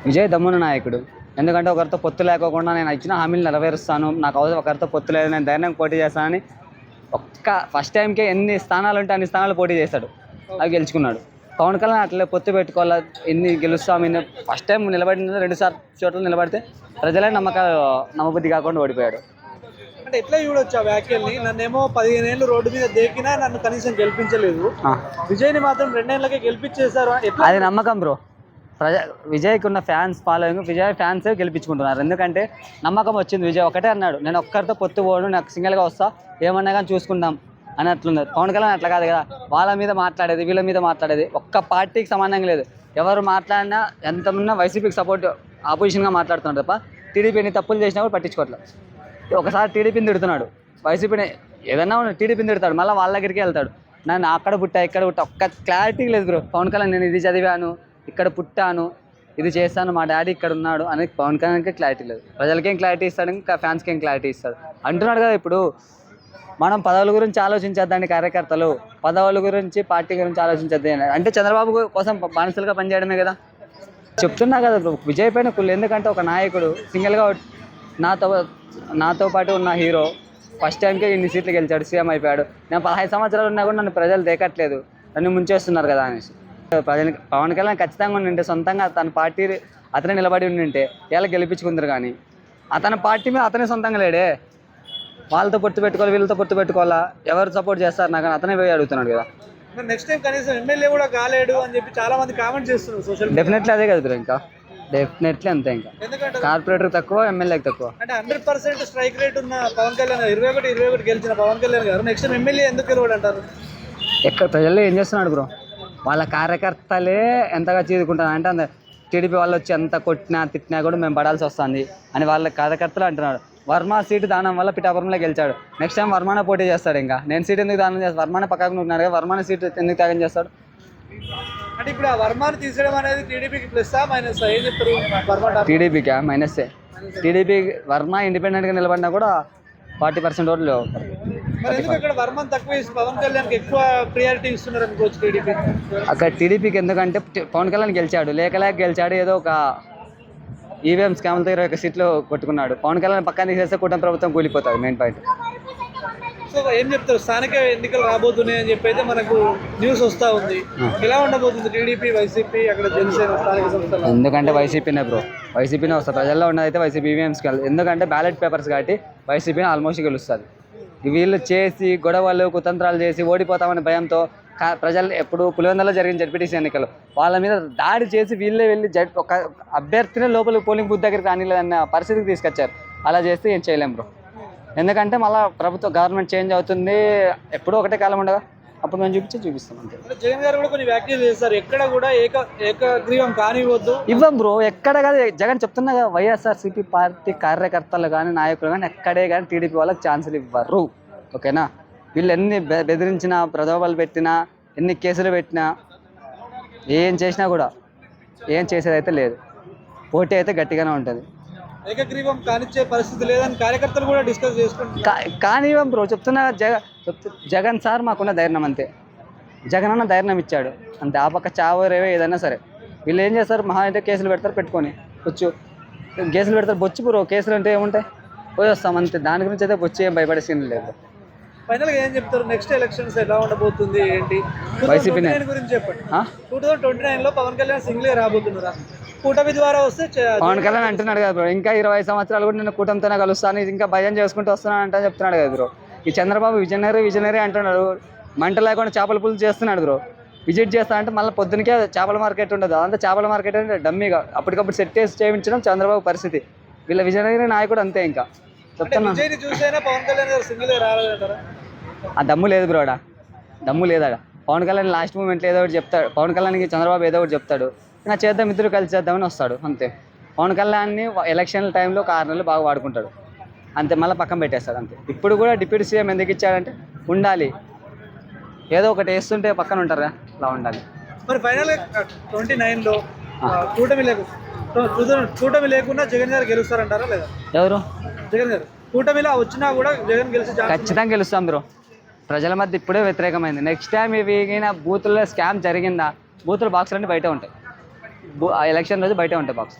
విజయ్ దమ్మున నాయకుడు. ఎందుకంటే ఒకరితో పొత్తు లేకోకుండా నేను ఇచ్చిన హామీలు నెరవేరుస్తాను, నాకు అవసరం ఒకరితో పొత్తు లేదు, నేను ధైర్యంగా పోటీ చేస్తానని ఫస్ట్ టైంకే ఎన్ని స్థానాలు ఉంటే అన్ని స్థానాలు పోటీ చేశాడు, అవి గెలుచుకున్నాడు. పవన్ కళ్యాణ్ అట్లే పొత్తు పెట్టుకోవాలా, ఎన్ని గెలుస్తాం, ఇన్ని ఫస్ట్ టైం నిలబడిన 2 చోట్ల నిలబడితే ప్రజలే నమ్మబుద్ధి కాకుండా ఓడిపోయాడు. అంటే ఎట్లా చూడొచ్చు ఆ వ్యాఖ్యల్ని? నన్నేమో 15 ఏళ్ళు రోడ్డు మీద దేకినా నన్ను కనీసం గెలిపించలేదు, విజయ్ని మాత్రం 2 ఏళ్ళకే గెలిపించేశారు. అది నమ్మకం బ్రో. విజయ్కి ఉన్న ఫ్యాన్స్ ఫాలోయింగ్, విజయ్ ఫ్యాన్సే గెలిపించుకుంటున్నారు. ఎందుకంటే నమ్మకం వచ్చింది. విజయ్ ఒకటే అన్నాడు, నేను ఒక్కరితో పొత్తు పోను, నాకు సింగిల్గా వస్తా, ఏమన్నా కానీ చూసుకుందాం అని అట్లుంది. పవన్ కళ్యాణ్ అట్లా కాదు కదా, వాళ్ళ మీద మాట్లాడేది, వీళ్ళ మీద మాట్లాడేది, ఒక్క పార్టీకి సంబంధం లేదు. ఎవరు మాట్లాడినా ఎంతమన్నా వైసీపీకి సపోర్ట్, ఆపోజిషన్గా మాట్లాడుతున్నాడు తప్ప టీడీపీని తప్పులు చేసినా కూడా పట్టించుకోవట్లేదు. ఒకసారి టీడీపీని తిడుతున్నాడు, వైసీపీని ఏదన్నా టీడీపీని తిడతాడు, మళ్ళీ వాళ్ళ దగ్గరికి వెళ్తాడు. నేను అక్కడ పుట్టా, ఇక్కడ పుట్టా, ఒక్క క్లారిటీ లేదు బ్రో పవన్ కళ్యాణ్. నేను ఇది చదివాను, ఇక్కడ పుట్టాను, ఇది చేస్తాను, మా డాడీ ఇక్కడ ఉన్నాడు అనేది పవన్ కళ్యాణ్కి క్లారిటీ లేదు. ప్రజలకేం క్లారిటీ ఇస్తాడు, ఇంకా ఫ్యాన్స్కి ఏం క్లారిటీ ఇస్తాడు అంటున్నాడు కదా. ఇప్పుడు మనం పదవుల గురించి ఆలోచించేద్దండి, కార్యకర్తలు పదవుల గురించి, పార్టీ గురించి ఆలోచించేద్ది అంటే చంద్రబాబు కోసం బానిసలుగా పనిచేయడమే కదా. చెప్తున్నా కదా బ్రో, విజయ్ పైన కుళ్ళు. ఎందుకంటే ఒక నాయకుడు సింగిల్గా నాతో పాటు ఉన్న హీరో ఫస్ట్ టైంకే ఇన్ని సీట్లు గెలిచాడు, సీఎం అయిపోయాడు. నేను 15 సంవత్సరాలు ఉన్నా కూడా నన్ను ప్రజలు దేకట్లేదు, నన్ను ముంచేస్తున్నారు కదా అనేసి. ప్రజలకి పవన్ కళ్యాణ్ ఖచ్చితంగా ఉండింటే, సొంతంగా తన పార్టీ అతనే నిలబడి ఉండింటే ఇలా గెలిపించుకుందరు. కానీ అతని పార్టీ మీద అతనే సొంతంగా లేడే, వాళ్ళతో పొత్తు పెట్టుకోవాలి, వీళ్ళతో పొత్తు పెట్టుకోవాలా, ఎవరు సపోర్ట్ చేస్తారు నాకు అతనే పోయి అడుగుతున్నాడు కదా. నెక్స్ట్ టైం కనీసం ఎమ్మెల్యే కూడా కాలేడు అని చెప్పి చాలా మంది కామెంట్ చేస్తున్నారు సోషల్ మీడియా. డెఫినెట్లీ అదే కదా బ్రో, ఇంకా డెఫినెట్లీ అంతే. ఇంకా కార్పొరేటర్ తక్కువ, ఎమ్మెల్యేకి తక్కువ. అంటే 100% స్ట్రైక్ రేట్ ఉన్న పవన్ కళ్యాణ్ 21 గెలిచిన పవన్ కళ్యాణ్ గారు నెక్స్ట్ ఎమ్మెల్యే ఎందుకు గెలవడు అంటారు? ఎక్కడ ప్రజల్లో ఏం చేస్తున్నాడు బ్రో, వాళ్ళ కార్యకర్తలే ఎంతగా చీదుకుంటారు అంటే, అంత టీడీపీ వాళ్ళు వచ్చి ఎంత కొట్టినా తిట్టినా కూడా మేము పడాల్సి వస్తుంది అని వాళ్ళ కార్యకర్తలు అంటున్నాడు. వర్మ సీటు దానం వల్ల పిఠాపురంలో గెలిచాడు, నెక్స్ట్ టైం వర్మనే పోటీ చేస్తాడు. ఇంకా నేను సీట్ ఎందుకు దానం చేస్తాను, వర్మనే పక్కకు ఉన్నారు కదా, వర్మనే సీట్ ఎందుకు త్యాగం చేస్తాడు? అంటే ఇప్పుడు ఆ వర్మని తీసేయడం అనేది టీడీపీకి ప్లస్సా మైనస్సా, ఏం చెప్తారు? టీడీపీకా మైనస్సే. టీడీపీ వర్మ ఇండిపెండెంట్గా నిలబడినా కూడా 40% ఓట్లు లేవు. మరి ఎందుకు అక్కడ వర్మని తక్కువ వేసి పవన్ కళ్యాణ్కి ఎక్కువ ప్రియారిటీ ఇస్తున్నారు అనుకోవచ్చు టీడీపీ? అక్కడ టీడీపీకి ఎందుకంటే పవన్ కళ్యాణ్ గెలిచాడు, లేక గెలిచాడు, ఏదో ఒక ఈవీఎం స్కామ్తో 21 సీట్లు కొట్టుకున్నాడు. పవన్ కళ్యాణ్ పక్కన తీసేస్తే కూటమి ప్రభుత్వం కూలిపోతుంది, మెయిన్ పాయింట్. సో ఏం చెప్తారు, స్థానిక ఎన్నికలు రాబోతున్నాయి అని చెప్పి అయితే మనకు న్యూస్ వస్తూ ఉంది. ఎలా ఉండబోతుంది టీడీపీ, వైసీపీ, అక్కడ జనసేన స్థానిక సంస్థలు? ఎందుకంటే వైసీపీనే బ్రో, వైసీపీనే వస్తుంది. ప్రజల్లో ఉన్నదైతే వైసీపీ ఈవీఎంస్కి వెళ్ళదు. ఎందుకంటే బ్యాలెట్ పేపర్స్ కాబట్టి వైసీపీని ఆల్మోస్ట్ గెలుస్తుంది. వీళ్ళు చేసి గొడవలు కుతంత్రాలు చేసి ఓడిపోతామని భయంతో ప్రజలు ఎప్పుడు పులివెందులో జరిగిన జడ్పీటీసీ ఎన్నికలు వాళ్ళ మీద దాడి చేసి వీళ్ళే వెళ్ళి ఒక అభ్యర్థినే లోపలికి పోలింగ్ బూత్ దగ్గరికి రానిలేదన్న పరిస్థితికి తీసుకొచ్చారు. అలా చేస్తే ఏం చేయలేం బ్రో. ఎందుకంటే మళ్ళీ గవర్నమెంట్ చేంజ్ అవుతుంది, ఎప్పుడూ ఒకటే కాలం ఉండగా, అప్పుడు మేము చూపిస్తాం అంతే. జగన్ గారు కూడా కొన్ని వ్యాఖ్యలు చేస్తారు, ఎక్కడ కూడా ఏకగ్రీవం కానివ్వద్దు. ఇవ్వం బ్రో, ఎక్కడ కాదు. జగన్ చెప్తున్నా కదా, వైఎస్ఆర్సీపీ పార్టీ కార్యకర్తలు కానీ నాయకులు కానీ ఎక్కడే కానీ టీడీపీ వాళ్ళకి ఛాన్సులు ఇవ్వరు. ఓకేనా? వీళ్ళు ఎన్ని బెదిరించినా, ప్రలోభాలు పెట్టినా, ఎన్ని కేసులు పెట్టినా, ఏం చేసినా కూడా ఏం చేసేదైతే లేదు. పోటీ అయితే గట్టిగానే ఉంటుంది. ఏకగ్రీవం కానిచ్చే పరిస్థితి లేదని కార్యకర్తలు కూడా డిస్కస్ చేసుకుంటారు. కానివ్వం బ్రో, చెప్తున్నా జగన్ సార్ మాకున్న ధైర్యం అంతే. జగన్ అన్న ధైర్యం ఇచ్చాడు అంతే. ఆ పక్క చావు రేవే ఏదైనా సరే వీళ్ళు ఏం చేస్తారు, మహా అయితే కేసులు పెడతారు, పెట్టుకొని కేసులు పెడతారు. బొచ్చు బ్రో, కేసులు అంటే ఏముంటాయి, పోయి వస్తాం అంతే. దాని గురించి అయితే బొచ్చు ఏం భయపడే సీన్ లేదు. ఫైనల్గా ఏం చెప్తారు, నెక్స్ట్ ఎలక్షన్స్ ఎలా ఉండబోతుంది ఏంటి? వైసీపీ గురించి చెప్పండి. 2029లో పవన్ కళ్యాణ్ సింగిల్గా రాబోతున్నారా, కూటమి ద్వారా వస్తే? పవన్ కళ్యాణ్ అంటున్నాడు కదా బ్రో, ఇంకా 20 సంవత్సరాలు కూడా నేను కూటమితోనే కలుస్తాను, ఇంకా భయం చేసుకుంటూ వస్తున్నాను అంటే చెప్తున్నాడు కదా బ్రో. ఈ చంద్రబాబు విజనరీ అంటున్నాడు, మంట లేకుండా చేపల పులుసు చేస్తున్నాడు బ్రో. విజిట్ చేస్తా అంటే మళ్ళీ పొద్దునకే చేపల మార్కెట్ ఉండదు, అదంతా చేపల మార్కెట్ అంటే డమ్మీగా అప్పటికప్పుడు సెట్ చేసి చేయించడం చంద్రబాబు పరిస్థితి. వీళ్ళ విజనరీ నాయకుడు అంతే. ఇంకా చెప్తున్నా, ఆ దమ్ము లేదు బ్రోడా, దమ్ము లేదాడా. పవన్ కళ్యాణ్ లాస్ట్ మూమెంట్లో ఏదో ఒకటి చెప్తాడు, పవన్ కళ్యాణ్కి చంద్రబాబు ఏదో ఒకటి చెప్తాడు, నా చేద్దాం ఇద్దరు కలిసి చేద్దామని వస్తాడు అంతే. పవన్ కళ్యాణ్ని ఎలక్షన్ల టైంలో 6 నెలలు బాగా వాడుకుంటాడు అంతే, మళ్ళీ పక్కన పెట్టేస్తాడు అంతే. ఇప్పుడు కూడా డిప్యూటీ సీఎం ఎందుకు ఇచ్చాడంటే ఉండాలి, ఏదో ఒకటి వేస్తుంటే పక్కన ఉంటారా, అలా ఉండాలి. మరి ఫైనల్గా 29లో కూటమి లేకుండా జగన్ గారు గెలుస్తారంటారా లేదా? ఎవరు? జగన్ గారు కూటమిలో వచ్చినా కూడా జగన్ ఖచ్చితంగా గెలుస్తాం బ్రో. ప్రజల మధ్య ఇప్పుడే వ్యతిరేకమైంది. నెక్స్ట్ టైం ఇవి బూతుల్లో స్కామ్ జరిగిందా, బూతుల బాక్సులన్నీ బయట ఉంటాయి, ఎలక్షన్ రోజు బయట ఉంటాయి బాక్స్.